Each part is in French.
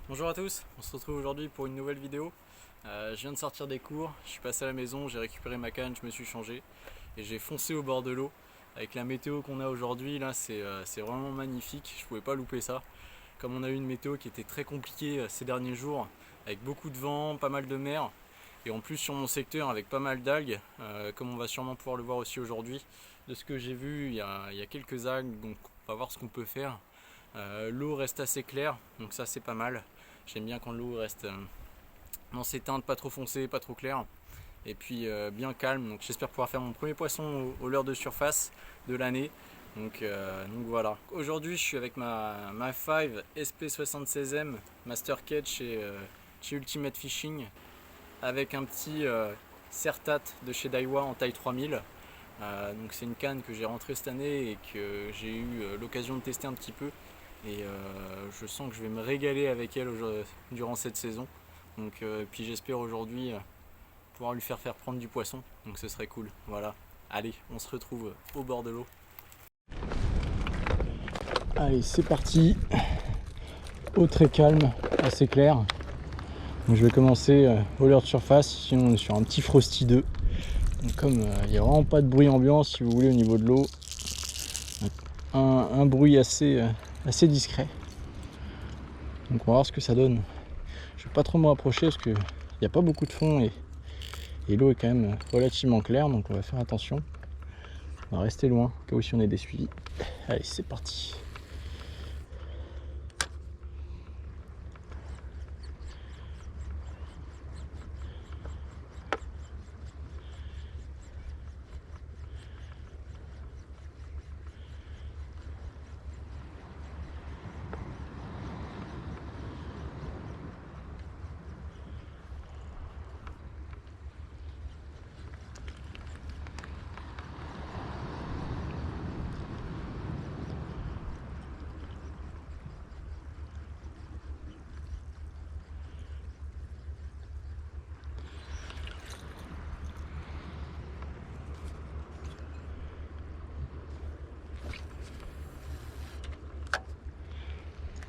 Bonjour à tous, on se retrouve aujourd'hui pour une nouvelle vidéo. Je viens de sortir des cours, je suis passé à la maison, j'ai récupéré ma canne, je me suis changé et j'ai foncé au bord de l'eau. Avec la météo qu'on a aujourd'hui, là c'est vraiment magnifique, je pouvais pas louper ça. Comme on a eu une météo qui était très compliquée ces derniers jours, avec beaucoup de vent, pas mal de mer, et en plus sur mon secteur avec pas mal d'algues, comme on va sûrement pouvoir le voir aussi aujourd'hui. De ce que j'ai vu, il y a quelques algues, donc on va voir ce qu'on peut faire. L'eau reste assez claire, donc ça c'est pas mal. J'aime bien quand l'eau reste dans ses teintes pas trop foncées, pas trop claires, et puis bien calme. Donc j'espère pouvoir faire mon premier poisson au leurre de surface de l'année. Donc voilà. Aujourd'hui je suis avec ma 5 SP76M Master Catch chez Ultimate Fishing, avec un petit Sertat de chez Daiwa en taille 3000. Donc c'est une canne que j'ai rentrée cette année et que j'ai eu l'occasion de tester un petit peu. Et je sens que je vais me régaler avec elle durant cette saison. Puis j'espère aujourd'hui pouvoir lui faire prendre du poisson. Donc ce serait cool. Voilà. Allez, on se retrouve au bord de l'eau. Allez, c'est parti. Eau très calme, assez claire. Donc je vais commencer au leurre de surface. Sinon on est sur un petit Frosty 2. Donc comme il n'y a vraiment pas de bruit ambiant si vous voulez au niveau de l'eau. Un bruit assez discret. Donc on va voir ce que ça donne. Je vais pas trop me rapprocher parce qu'il n'y a pas beaucoup de fond et l'eau est quand même relativement claire, donc on va faire attention. On va rester loin, au cas où si on est des suivis. Allez, c'est parti.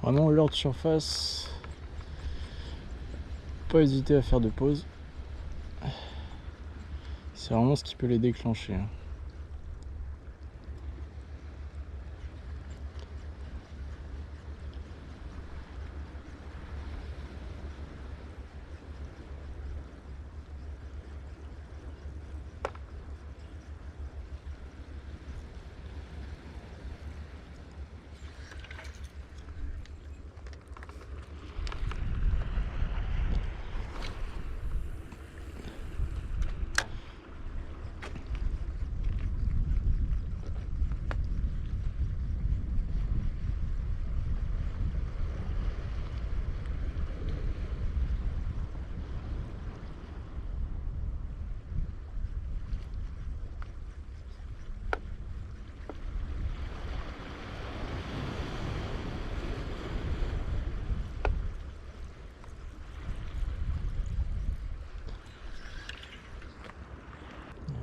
Vraiment leurre de surface, pas hésiter à faire de pause. C'est vraiment ce qui peut les déclencher.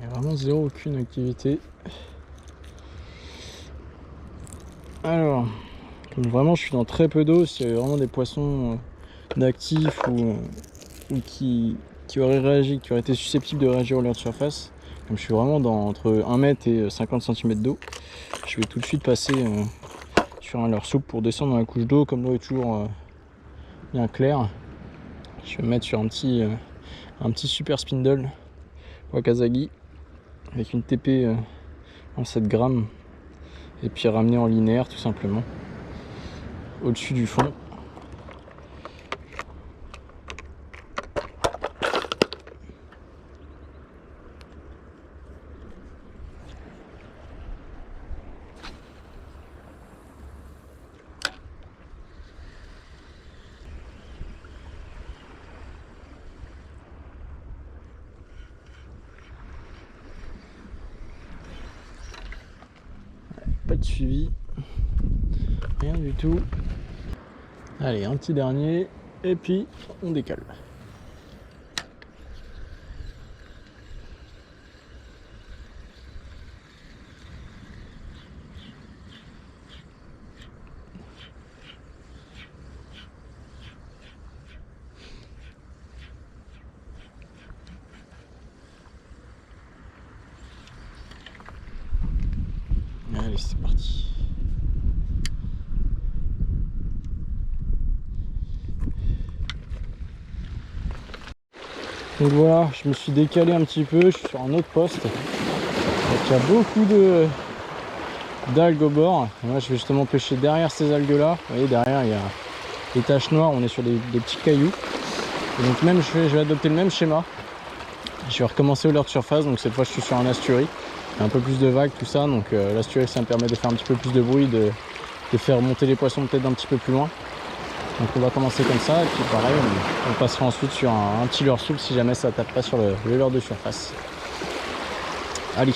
Il y a vraiment zéro aucune activité. Alors, comme vraiment je suis dans très peu d'eau, s'il y avait vraiment des poissons d'actifs ou qui auraient réagi, qui auraient été susceptibles de réagir au leurre de surface, comme je suis vraiment dans entre 1 mètre et 50 cm d'eau, je vais tout de suite passer sur un leurre souple pour descendre dans la couche d'eau. Comme l'eau est toujours bien claire, je vais me mettre sur un petit super spindle Wakazagi avec une TP en 7 grammes et puis ramener en linéaire tout simplement au-dessus du fond. Pas de suivi, rien du tout. Allez, un petit dernier et puis on décale. Allez, c'est parti. Donc voilà, je me suis décalé un petit peu, je suis sur un autre poste. Donc il y a beaucoup d'algues au bord. Et moi je vais justement pêcher derrière ces algues là. Vous voyez, derrière il y a des taches noires, on est sur des petits cailloux. Et donc même je vais adopter le même schéma. Je vais recommencer au leurre de surface, donc cette fois je suis sur un asturie. Il y a un peu plus de vagues, tout ça, donc l'asturie ça me permet de faire un petit peu plus de bruit, de faire monter les poissons peut-être d'un petit peu plus loin. Donc on va commencer comme ça, et puis pareil, on passera ensuite sur un petit leurre souple si jamais ça tape pas sur le leurre de surface. Allez.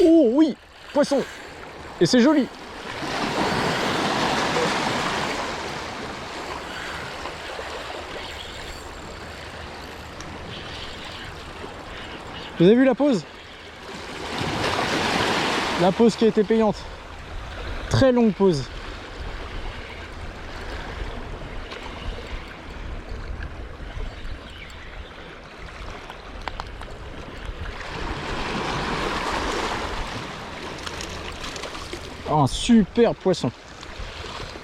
Oh oui, poisson. Et c'est joli. Vous avez vu la pause? La pause qui a été payante. Très longue pause. Oh, un super poisson.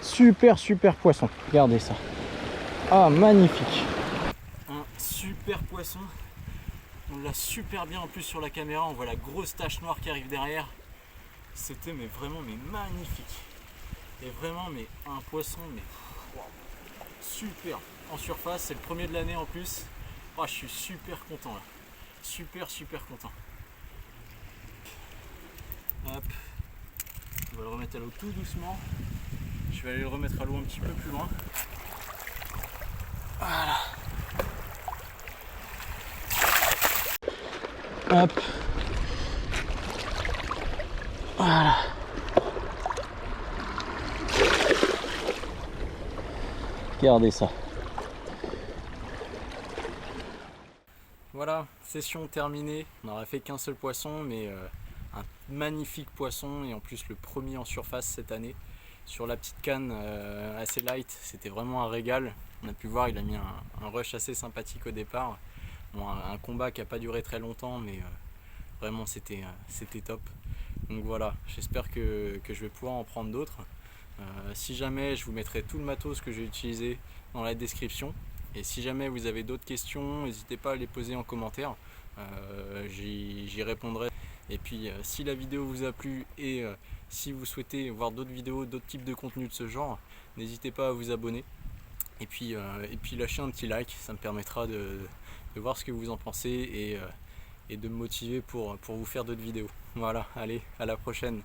Super poisson. Regardez ça. Ah, magnifique. Un super poisson. On l'a super bien en plus sur la caméra. On voit la grosse tache noire qui arrive derrière. C'était vraiment magnifique. Et vraiment un poisson wow, super. En surface, c'est le premier de l'année en plus. Oh, je suis super content là. Super content. Hop. On va le remettre à l'eau tout doucement. Je vais aller le remettre à l'eau un petit peu plus loin. Voilà. Hop. Voilà. Regardez ça. Voilà, session terminée. On n'aura fait qu'un seul poisson, mais un magnifique poisson et en plus le premier en surface cette année. Sur la petite canne assez light, c'était vraiment un régal. On a pu voir, il a mis un rush assez sympathique au départ. Bon, un combat qui n'a pas duré très longtemps, mais vraiment c'était top. Donc voilà, j'espère que je vais pouvoir en prendre d'autres. Si jamais, je vous mettrai tout le matos que j'ai utilisé dans la description. Et si jamais vous avez d'autres questions, n'hésitez pas à les poser en commentaire. J'y répondrai. Et puis si la vidéo vous a plu et si vous souhaitez voir d'autres vidéos, d'autres types de contenus de ce genre, n'hésitez pas à vous abonner. Et puis lâchez un petit like, ça me permettra de voir ce que vous en pensez et de me motiver pour vous faire d'autres vidéos. Voilà, allez, à la prochaine.